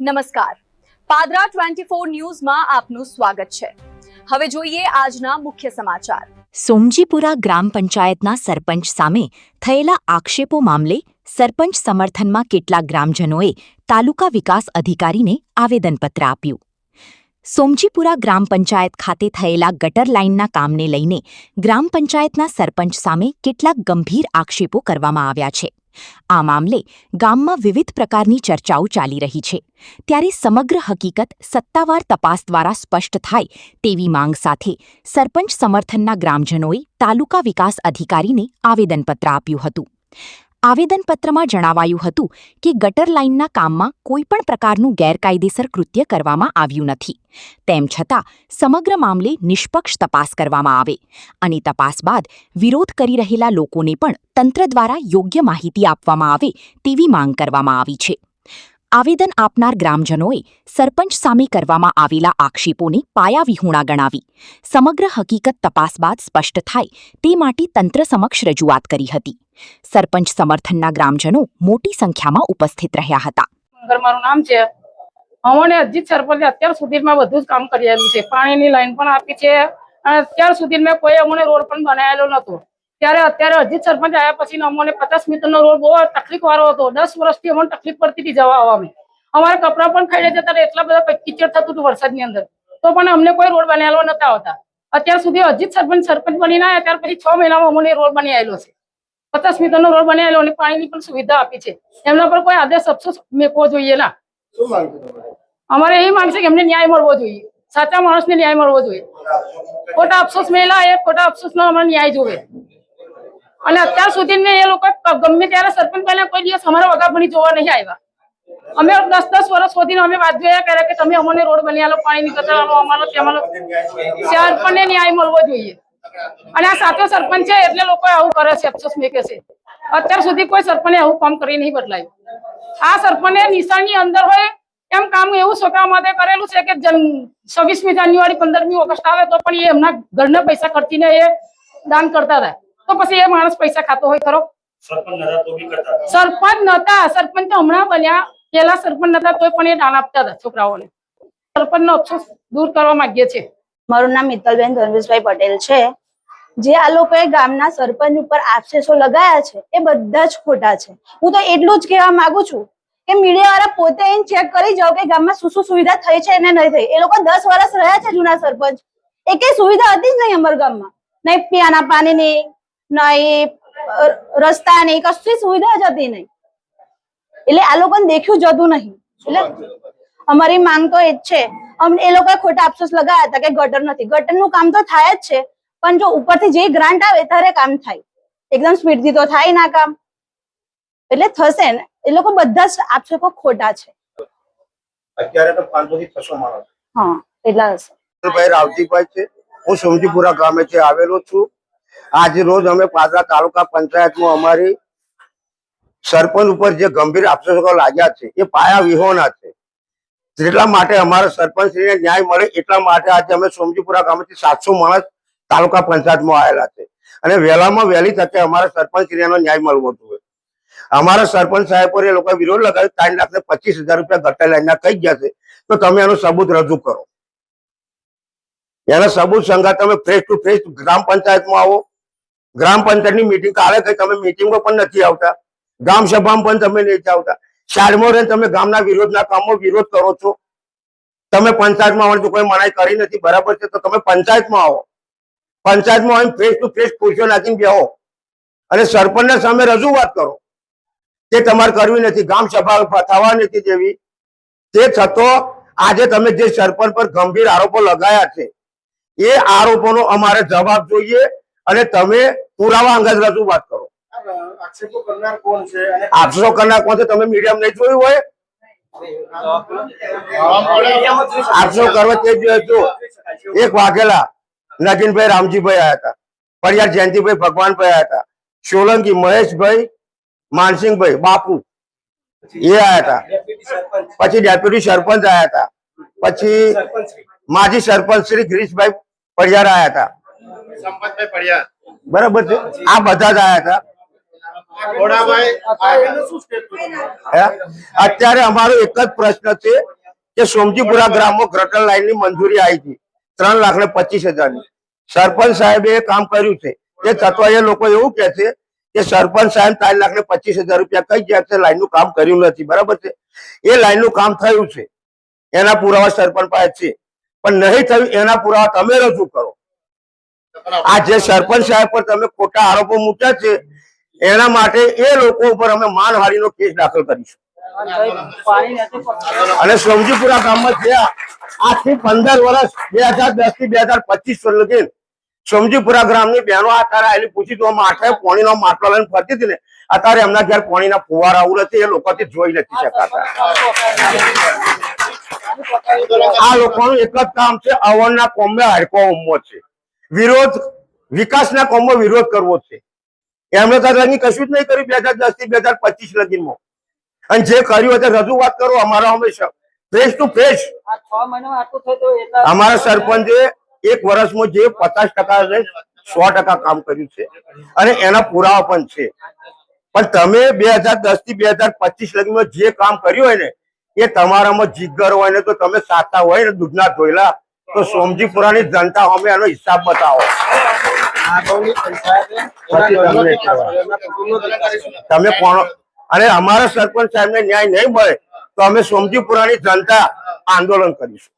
નમસ્કાર, પાદરા 24 ન્યૂઝમાં આપનું સ્વાગત છે। હવે જોઈએ આજના મુખ્ય સમાચાર। સોમજીપુરા ગ્રામ પંચાયતના સરપંચ સામે થયેલા આક્ષેપો મામલે સરપંચ સમર્થનમાં કેટલાક ગ્રામજનોએ તાલુકા વિકાસ અધિકારીને આવેદનપત્ર આપ્યું। સોમજીપુરા ગ્રામ પંચાયત ખાતે થયેલા ગટર લાઇનના કામને લઈને ગ્રામ પંચાયતના સરપંચ સામે કેટલાક ગંભીર આક્ષેપો કરવામાં આવ્યા છે। આ મામલે ગામમાં વિવિધ પ્રકારની ચર્ચાઓ ચાલી રહી છે, ત્યારે સમગ્ર હકીકત સત્તાવાર તપાસ દ્વારા સ્પષ્ટ થાય તેવી માંગ સાથે સરપંચ સમર્થનના ગ્રામજનોએ તાલુકા વિકાસ અધિકારીને આવેદનપત્ર આપ્યું હતું। આવેદનપત્રમાં જણાવાયું હતું કે ગટર લાઇનના કામમાં કોઈપણ પ્રકારનું ગેરકાયદેસર કૃત્ય કરવામાં આવ્યું નથી, તેમ છતાં સમગ્ર મામલે નિષ્પક્ષ તપાસ કરવામાં આવે અને તપાસ બાદ વિરોધ કરી રહેલા લોકોને પણ તંત્ર દ્વારા યોગ્ય માહિતી આપવામાં આવે તેવી માંગ કરવામાં આવી છે। આવેદન આપનાર ગ્રામજનોએ સરપંચ સામે કરવામાં આવેલા આક્ષેપોને પાયાવિહોણા ગણાવી સમગ્ર હકીકત તપાસ બાદ સ્પષ્ટ થાય તે માટે તંત્ર સમક્ષ રજૂઆત કરી હતી। સરપંચ સમર્થનના ગ્રામજનો મોટી સંખ્યામાં ઉપસ્થિત રહ્યા હતા। મારું નામ છે અમોને અજીત સરપંચે અત્યાર સુધીમાં બધું જ કામ કરેલું છે, પાણીની લાઈન પણ આપી છે અને અત્યાર સુધીમાં કોઈ અમને રોડ પણ બનાવેલો નતો। ત્યારે અત્યારે અજીત સરપંચ આવ્યા પછી અમને 50 મીટરનો રોડ બહુ તકલીફ વાળો હતો। 10 વર્ષથી અમને તકલીફ પડતી હતી જવા આવવામાં। અમારા કપડા પણ ખાઈ જતા, એટલા બધા કીચડ થતું હતું વરસાદની અંદર, તો પણ અમને કોઈ રોડ બનાવેલો નતા આવતા। અત્યાર સુધી અજીત સરપંચ બનીને આવ્યા ત્યાર પછી 6 મહિનામાં અમને રોડ બની આવેલો છે। 50 મીટરનો રોડ બની આવેલો અને પાણીની પણ સુવિધા આપી છે। એમના પર કોઈ આદેશ અફસોસ મેકવો જોઈએ ના। અમારે એ માંગ છે કે એમને ન્યાય મળવો જોઈએ, સાચા માણસને ન્યાય મળવો જોઈએ। ખોટા અફસોસ મેલા એ ખોટા અફસોસનો અમને ન્યાય જોવે। અને અત્યાર સુધી એ લોકો ગમે ત્યારે સરપંચ પહેલા કોઈ દિવસ અમારા વગાપણી જોવા નહીં આવ્યા। અમે 10 વર્ષ સુધી અમે વાત જોયા કર્યા કે તમે અમને રોડ બની આલો, પાણીની કચરાનો અમારો તેમાંનો સરપંચને ન્યાય મળવો જોઈએ। અને આ સાચો સરપંચ છે એટલે લોકો આવું કરે છે, અફસોસ મેકે છે। અત્યાર સુધી કોઈ સરપંચે આવું કામ કરી નહીં બદલાયું। આ સરપંચે નિશાળની અંદર હોય એમ કામ એવું છોકરા માટે કરેલું છે કે 26મી જાન્યુઆરી 15મી ઓગસ્ટ આવે તો પણ એ એમના ઘરના પૈસા ખર્ચીને એ દાન કરતા હતા। તો પછી એ માણસ પૈસા ખાતો હોય ખરો? સરપંચ નતા, સરપંચ તો હમણાં બન્યા, પેલા સરપંચ નતા તોય પણ એ દાન આપતા હતા છોકરાઓને। સરપંચનો અફસોસ દૂર કરવા માંગીએ છીએ। મારું નામ મિત્તલબેન ધર્મેશભાઈ પટેલ છે। જે આ લોકોએ ગામના સરપંચ ઉપર આક્ષેપો લગાયા છે એ બધા જ ખોટા છે। હું તો એટલું જ કહેવા માંગુ છું કે મીડિયાવાળા પોતે ચેક કરી જાઓ કે ગામમાં શું શું સુવિધા થઈ છે અને નહીં થઈ। એ લોકો 10 વર્ષ રહ્યા છે જૂના સરપંચ, એકેય સુવિધા હતી જ નહીં અમારા ગામમાં, નહીં પીવાના પાણીની, નહીં રસ્તાની, કશી સુવિધા જ હતી નહીં। એટલે આ લોકોને દેખ્યું જતું નહીં। એટલે અમારી માંગ તો એ જ છે, એ લોકોએ ખોટા અફસોસ લગાયા હતા કે ગટર નથી। ગટરનું કામ તો થાય જ છે, પણ જો ઉપરથી જે ગ્રાન્ટ આવે ત્યારે કામ થાય, એકદમ સ્પીડથી તો થાય ના કામ। એટલે થશે ને, એ લોકો બધા જ આક્ષેપો ખોટા છે। અત્યારે તો 500 થી 600 માણસ હા એટલા હશે। ભાઈ રાવજીભાઈ છે, હું સોમજીપુરા ગામે છે આવેલો છું। આજ રોજ અમે પાદરા તાલુકા પંચાયતમાં અમારી સરપંચ ઉપર જે ગંભીર આક્ષેપો લાગ્યા છે એ પાયા વિહોણા છે। એટલા માટે અમારા સરપંચશ્રીને ન્યાય મળે એટલા માટે આજે અમે સોમજીપુરા ગામેથી 700 માણસ તાલુકા પંચાયતમાં આવેલા છે અને વહેલામાં વહેલી તકે અમારા સરપંચશ્રીનો ન્યાય મળવો જોઈએ। અમારા સરપંચ સાહેબ પર એ લોકોએ વિરોધ લગાવ્યો, 3,25,000 રૂપિયા ગટર લાઈનના કહી ગયા છે, તો તમે એનો સબૂત રજૂ કરો। એના સબૂત સંગાત તમે ફેસ ટુ ફેસ ગ્રામ પંચાયતમાં આવો। ગ્રામ પંચાયતની મીટિંગ કાલે કઈ તમે મીટિંગમાં પણ નથી આવતા, ગ્રામ સભામાં પણ તમે નથી આવતા। શાળામાં રહીને તમે ગામના વિરોધના કામમાં વિરોધ કરો છો। તમે પંચાયતમાં આવવાની કોઈ મનાઈ કરી નથી, બરાબર છે, તો તમે પંચાયતમાં આવો। પંચાયતમાં આવીને ફેસ ટુ ફેસ ખુરશીઓ નાખીને બેહો અને સરપંચના સામે રજૂઆત કરો તે તમારે કરવી નથી, ગામ સભા થવા નથી દેવી। તે છતાં આજે તમે જે સરપંચ પર ગંભીર આરોપો લગાયા છે એ આરોપોનો અમારે જવાબ જોઈએ અને તમે પુરાવા અંગે રજૂઆત કરો। આક્ષેપો કરનાર કોણ છે? આક્ષેપો કરનાર કોણ છે તમે મીડિયામાં નહીં જોયું હોય? આક્ષેપો કરવા તે જો એક વાઘેલા નગીનભાઈ રામજીભાઈ આયા હતા, પરિયાર જયંતિભાઈ ભગવાનભાઈ આયા હતા, સોલંકી મહેશભાઈ, માનસિંહભાઈ બાપુ એ આયા હતા, પછી ડેપ્યુટી સરપંચ આયા હતા, પછી માજી સરપંચ શ્રી ગિરીશભાઈ પરિયાર આયા હતા, બરાબર છે, આ બધા જ આયા હતા। ઘોડાભાઈ આગળનું શું statement? હે? અત્યારે અમારો એક જ પ્રશ્ન છે કે સોમજીપુરા ગ્રામમાં ગટર લાઈન ની મંજૂરી આવી હતી 3,25,000 ની. સરપંચ સાહેબે કામ કર્યું છે. એ છતાં એ લોકો એવું કે છે કે સરપંચ સાહેબ 3,25,000 રૂપિયા કઈ ગયા છે, લાઈન નું કામ કર્યું નથી. બરાબર છે, એ લાઈન નું કામ થયું છે, એના પુરાવા સરપંચ પાસે છે, પણ નહીં થયું એના પુરાવા તમે રજૂ કરો. આ જે સરપંચ સાહેબ પર તમે ખોટા આરોપો મૂક્યા છે એના માટે એ લોકો ઉપર અમે માનહાનિનો કેસ દાખલ કરીશું. અને સોમજીપુરા ગામમાં જે આજથી 15 વર્ષ 2010 થી 2025 લગી સોમજીપુરા ગ્રામની બહેનો અત્યારે આવેલી પૂછી તો માથે પાણીનો માટલો લઈને ફરતી હતી ને, અત્યારે એમના ઘેર પાણીના ફુવારા આવું નથી, એ લોકોથી જોઈ નથી શકાતા. આ લોકોનું એક જ કામ છે, અવરના કોમે હાડકો ઉમો છે, વિરોધ વિકાસના કોમમાં વિરોધ કરવો છે. એમણે તો કશું જ નહીં કર્યું 2010 થી 2025 લગીનમાં. અને જે કર્યું તે રજૂઆત કરો અમારા હંમેશા ફેસ ટુ ફેસ. અમારા સરપંચે એક વર્ષમાં જે 50% ને 100% કામ કર્યું છે અને એના પુરાવા પણ છે. પણ તમે 2010 થી 2025 લગીમાં જે કામ કર્યું હોય ને એ તમારામાં જીગર હોય ને તો તમે સાચા હોય ને દૂધના ધોયલા તો સોમજીપુરાની જનતા અમે એનો હિસાબ બતાવો. તમે કોણ? અને અમારા સરપંચ સાહેબને ન્યાય નહીં મળે તો અમે સોમજીપુરાની જનતા આંદોલન કરીશું.